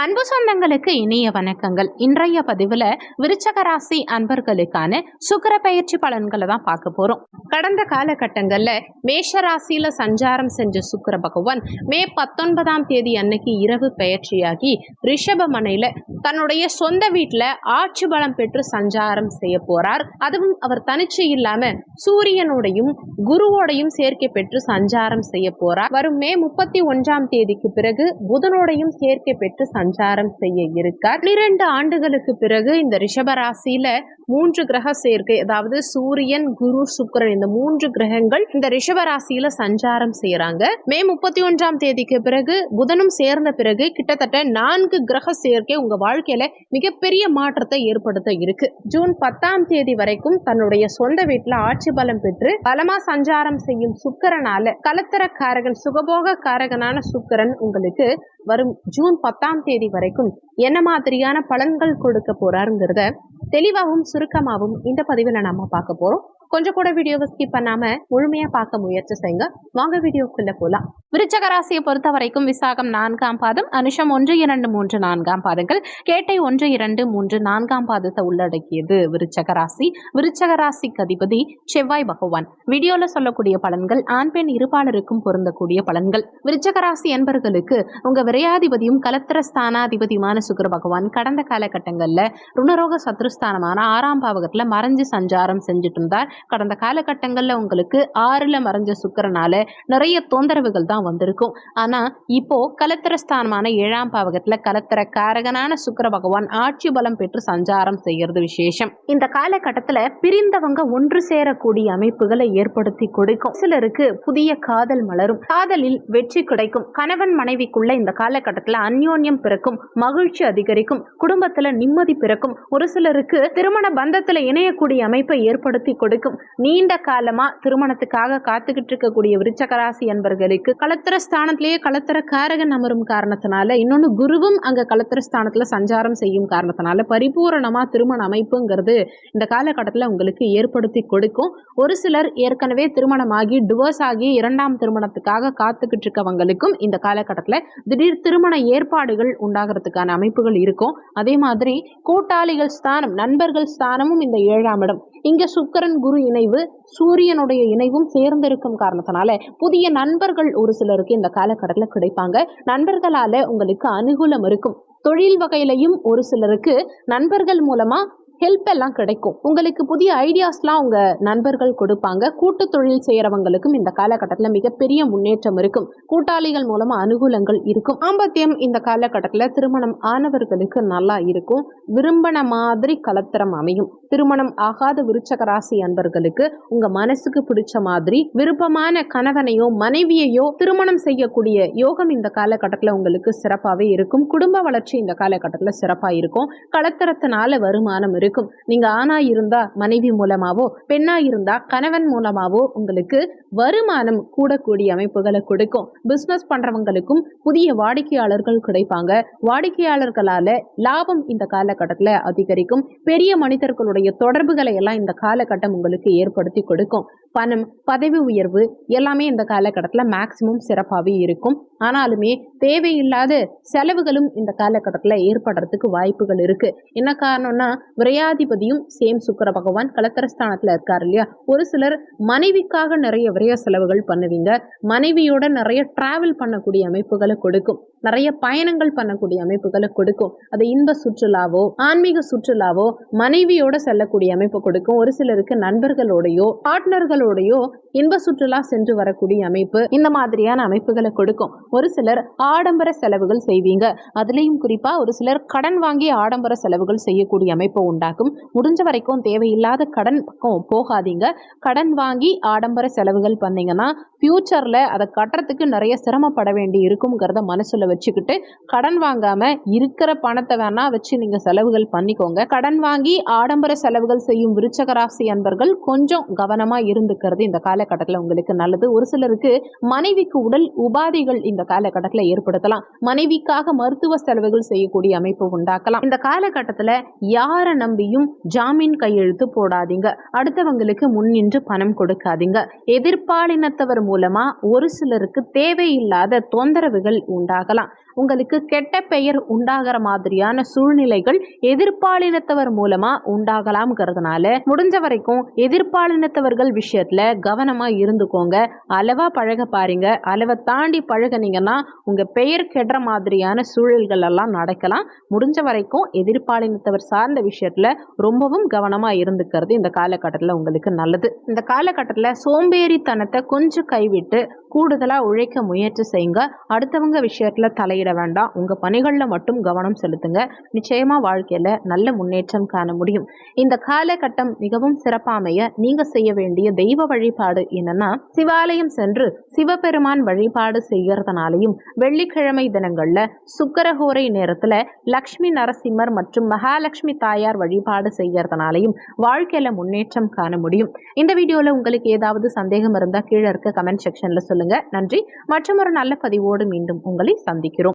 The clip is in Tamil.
அன்பு சொந்தங்களுக்கு இனிய வணக்கங்கள். இன்றைய பதிவுல விருச்சக ராசி அன்பர்களுக்கான சுக்கிர பயிற்சி பலன்களை தான் பார்க்க போறோம். கடந்த காலகட்டங்கள்ல மேஷ ராசியில சஞ்சாரம் செஞ்ச சுக்கிர பகவான் மே 19ஆம் தேதி அன்னைக்கு இரவு பயிற்சியாகி ரிஷபமனையில தன்னுடைய சொந்த வீட்டுல ஆட்சி பலம் பெற்று சஞ்சாரம் செய்ய போறார். அதுவும் அவர் தனிச்சு இல்லாம சூரியனோடையும் குருவோடையும் சேர்க்கை பெற்று சஞ்சாரம் செய்ய போறார். வரும் மே 31ஆம் தேதிக்கு பிறகு புதனோடையும் சேர்க்கை பெற்று சஞ்சாரம் செய்ய இருக்கார். 12 ஆண்டுகளுக்கு பிறகு இந்த ரிஷபராசியில 3 கிரக சேர்க்கை, அதாவது சூரியன், குரு, சுக்கிரன், இந்த 3 கிரகங்கள் இந்த ரிஷபராசியில சஞ்சாரம் செய்யறாங்க. மே 31ஆம் தேதிக்கு பிறகு புதனும் சேர்ந்த பிறகு கிட்டத்தட்ட 4 கிரக சேர்க்கை உங்க வாழ்க்கையில மிகப்பெரிய மாற்றத்தை ஏற்படுத்த இருக்கு. ஜூன் 10ஆம் தேதி வரைக்கும் தன்னுடைய சொந்த வீட்டுல ஆட்சி பலம் பெற்று பலமா சஞ்சாரம் செய்யும் சுக்கிரனால கலத்தர காரகன், சுகபோக காரகனான சுக்கிரன் உங்களுக்கு வரும் ஜூன் 10ஆம் தேதி வரைக்கும் என்ன மாதிரியான பலன்கள் கொடுக்க போறாருங்கிறத தெளிவாகவும் சுருக்கமாகவும் இந்த பதிவில் நாம பார்க்க போறோம். கொஞ்சம் கூட வீடியோவை ஸ்கிப் பண்ணாம முழுமையா பார்க்க முயற்சி செய்யுங்க. வாங்க வீடியோக்குள்ள போலாம். விருச்சக ராசியை பொறுத்த வரைக்கும் விசாகம் 4ஆம் பாதம், அனுஷம் 1, 2, 3, 4ஆம் பாதங்கள், கேட்டை 1, 2, 3, 4ஆம் பாதத்தை உள்ளடக்கியது விருச்சக ராசி. விருச்சக ராசிக்கு அதிபதி செவ்வாய் பகவான். வீடியோல சொல்லக்கூடிய பலன்கள் ஆண் பெண் இருபாலருக்கும் பொருந்தக்கூடிய பலன்கள். விருச்சக ராசி என்பர்களுக்கு உங்க விரையாதிபதியும் கலத்திர ஸ்தானாதிபதியுமான சுக்கிர பகவான் கடந்த காலகட்டங்கள்ல ருணரோக சத்ருஸ்தானமான 6ஆம் பாவகத்துல மறைஞ்சு சஞ்சாரம் செஞ்சுட்டு இருந்தார். கடந்த காலகட்டங்கள்ல உங்களுக்கு 6ல மறைஞ்ச சுக்கிரனால நிறைய தொந்தரவுகள் தான் வந்திருக்கும். ஆனா இப்போ கலத்திரஸ்தானமான 7ஆம் பாவகத்துல கலத்திர காரகனான சுக்கிர பகவான் ஆட்சி பலம் பெற்று சஞ்சாரம் செய்யறது விசேஷம். இந்த காலகட்டத்துல பிரிந்தவங்க ஒன்று சேரக்கூடிய அமைப்புகளை ஏற்படுத்தி கொடுக்கும். சிலருக்கு புதிய காதல் மலரும், காதலில் வெற்றி கிடைக்கும், கணவன் மனைவிக்குள்ள இந்த காலகட்டத்துல அந்யோன்யம் பிறக்கும், மகிழ்ச்சி அதிகரிக்கும், குடும்பத்துல நிம்மதி பிறக்கும். ஒரு சிலருக்கு திருமண பந்தத்துல இணையக்கூடிய அமைப்பை ஏற்படுத்தி கொடுக்கும். நீண்ட காலமா திருமணத்துக்காக காத்துக்கிட்டு இருக்கக்கூடிய விருச்சக ராசி அன்பர்களுக்கு கலத்திர ஸ்தானத்திலேயே கலத்திர காரகன் அமரும் காரணத்தினால, இன்னொன்னு குருவும் அங்க கலத்திர ஸ்தானத்துல சஞ்சாரம் செய்யும் காரணத்தினால பரிபூரணமா திருமண அமைப்புங்கிறது இந்த காலகட்டத்துல உங்களுக்கு ஏற்படுத்தி கொடுக்கும். ஒரு சிலர் ஏற்கனவே திருமணமாகி டிவோர்ஸ் ஆகி 2ஆம் திருமணத்துக்காக காத்துக்கிட்டு இருக்கவங்களுக்கும் இந்த காலகட்டத்துல திடீர் திருமண ஏற்பாடுகள் உண்டாகிறதுக்கான அமைப்புகள் இருக்கும். அதே மாதிரி கூட்டாளிகள் ஸ்தானம், நண்பர்கள் ஸ்தானமும் இந்த 7ஆம் இடம். இங்க சுக்கிரன் குரு இணைவு, சூரியனுடைய இணைவும் சேர்ந்திருக்கும் காரணத்தினால புதிய நண்பர்கள் ஒரு சிலருக்கு இந்த காலகட்டத்தில் கிடைப்பாங்க. நண்பர்களால உங்களுக்கு அனுகூலம் இருக்கும். தொழில் வகையிலையும் ஒரு சிலருக்கு நண்பர்கள் மூலமா ஹெல்ப் எல்லாம் கிடைக்கும். உங்களுக்கு புதிய ஐடியாஸ்லாம் உங்க நண்பர்கள் கொடுப்பாங்க. கூட்டு தொழில் செய்யறவங்களுக்கும் இந்த காலகட்டத்தில் மிகப்பெரிய முன்னேற்றம் இருக்கும். கூட்டாளிகள் மூலமா அனுகூலங்கள் இருக்கும். தாம்பத்தியம் இந்த காலகட்டத்தில் திருமணம் ஆனவர்களுக்கு நல்லா இருக்கும். விரும்பின மாதிரி கலத்திரம் அமையும். திருமணம் ஆகாத விருச்சக ராசி அன்பர்களுக்கு உங்க மனசுக்கு பிடிச்ச மாதிரி விருப்பமான கணவனையோ மனைவியையோ திருமணம் செய்யக்கூடிய யோகம் இந்த காலகட்டத்தில் உங்களுக்கு சிறப்பாகவே இருக்கும். குடும்ப வளர்ச்சி இந்த காலகட்டத்தில் சிறப்பா இருக்கும். கலத்திரத்தினால வருமானம் இருக்கும். நீங்க ஆணா இருந்தா மனைவி மூலமாவோ, பெண்ணா இருந்தா கணவன் மூலமாவோ உங்களுக்கு வருமானம் கூடக்கூடிய அமைப்புகளை கொடுக்கும். பிசினஸ் பண்றவங்களுக்கும் புதிய வாடிக்கையாளர்கள் கிடைப்பாங்க. வாடிக்கையாளர்களால லாபம் இந்த காலகட்டத்தில் அதிகரிக்கும். பெரிய மனிதர்களுடைய தொடர்புகளை எல்லாம் இந்த காலகட்டம் உங்களுக்கு ஏற்படுத்தி கொடுக்கும். பணம், பதவி உயர்வு எல்லாமே இந்த காலகட்டத்தில் மேக்சிமம் சிறப்பாகவே இருக்கும். ஆனாலுமே தேவையில்லாத செலவுகளும் இந்த காலகட்டத்தில் ஏற்படுறதுக்கு வாய்ப்புகள் இருக்கு. என்ன காரணம்னா விரையாதிபதியும் சேம் சுக்கிர பகவான் கலத்திரஸ்தானத்துல இருக்காரு இல்லையா. ஒரு சிலர் மனைவிக்காக நிறைய விரைய செலவுகள் பண்ணுவீங்க. மனைவியோட நிறைய டிராவல் பண்ணக்கூடிய அமைப்புகளை கொடுக்கும். நிறைய பயணங்கள் பண்ணக்கூடிய அமைப்புகளை கொடுக்கும். அது இன்ப சுற்றுலாவோ ஆன்மீக சுற்றுலாவோ மனைவியோட செல்லக்கூடிய அமைப்பு கொடுக்கும். ஒரு சிலருக்கு நண்பர்களோடையோ பார்ட்னர்களோடையோ இன்ப சுற்றுலா சென்று வரக்கூடிய அமைப்பு, இந்த மாதிரியான அமைப்புகளை கொடுக்கும். ஒரு சிலர் ஆடம்பர செலவுகள் செய்வீங்க. அதுலேயும் குறிப்பா ஒரு சிலர் கடன் வாங்கி ஆடம்பர செலவுகள் செய்யக்கூடிய அமைப்பு உண்டாக்கும். முடிஞ்ச வரைக்கும் தேவையில்லாத கடன் பக்கம் போகாதீங்க. கடன் வாங்கி ஆடம்பர செலவுகள் பண்ணீங்கன்னா ஃபியூச்சர்ல அதை கட்டுறதுக்கு நிறைய சிரமப்பட வேண்டி இருக்குங்கிறத மனசுல வச்சுக்கிட்டு கடன் வாங்காம இருக்கிற பணத்தை வேணா வச்சு நீங்க செலவுகள் பண்ணிக்கோங்க. கடன் வாங்கி ஆடம்பர செலவுகள் செய்யும் விருச்சக ராசி அன்பர்கள் கொஞ்சம் கவனமா இருந்துக்கிறது இந்த காலகட்டத்தில் உங்களுக்கு நல்லது. ஒரு சிலருக்கு மனைவிக்கு உடல் உபாதைகள் இந்த காலகட்டத்தில் ஏற்படுத்தலாம். மனைவிக்காக மருத்துவ செலவுகள் செய்யக்கூடிய அமைப்பு உண்டாக்கலாம். இந்த காலகட்டத்தில் யாரை நம்பியும் ஜாமீன் கையெழுத்து போடாதீங்க. அடுத்தவங்களுக்கு முன்னின்று பணம் கொடுக்காதீங்க. எதிர்பாலினத்தவர் மூலமா ஒரு சிலருக்கு தேவையில்லாத தொந்தரவுகள் உண்டாகலாம். உங்களுக்கு கெட்ட பெயர் உண்டாகிற மாதிரியான சூழ்நிலைகள் எதிர்பாலினத்தவர் மூலமா உண்டாகலாம்ங்கிறதுனால முடிஞ்ச வரைக்கும் எதிர்பாலினத்தவர்கள் விஷயத்துல கவனமா இருந்துக்கோங்க. அளவா பழக பாருங்க. அளவை தாண்டி பழகினீங்கன்னா உங்க பெயர் கெடுற மாதிரியான சூழல்கள் எல்லாம் நடக்கலாம். முடிஞ்ச வரைக்கும் எதிர்பாலினத்தவர் சார்ந்த விஷயத்துல ரொம்பவும் கவனமா இருந்துக்கிறது இந்த காலகட்டத்தில் உங்களுக்கு நல்லது. இந்த காலகட்டத்தில் சோம்பேறித்தனத்தை கொஞ்சம் கைவிட்டு கூடுதலா உழைக்க முயற்சி செய்யுங்க. அடுத்தவங்க விஷயத்துல தலையிட வேண்டாம். உங்க பணிகள்ல மட்டும் கவனம் செலுத்துங்க. நிச்சயமா வாழ்க்கையில நல்ல முன்னேற்றம் காண முடியும். இந்த காலகட்டம் மிகவும் சிறப்பாமைய நீங்க செய்ய வேண்டிய தெய்வ வழிபாடு என்னன்னா, சிவாலயம் சென்று சிவபெருமான் வழிபாடு செய்யறதுனாலையும், வெள்ளிக்கிழமை தினங்கள்ல சுக்கரஹோரை நேரத்துல லக்ஷ்மி நரசிம்மர் மற்றும் மகாலட்சுமி தாயார் வழிபாடு செய்யறதுனாலையும் வாழ்க்கையில முன்னேற்றம் காண முடியும். இந்த வீடியோல உங்களுக்கு ஏதாவது சந்தேகம் இருந்தா கீழே இருக்க கமெண்ட் செக்ஷன்ல சொல்லுங்க. நன்றி. மற்றும் ஒரு நல்ல பதிவோடு மீண்டும் உங்களை சந்திக்கிறோம்.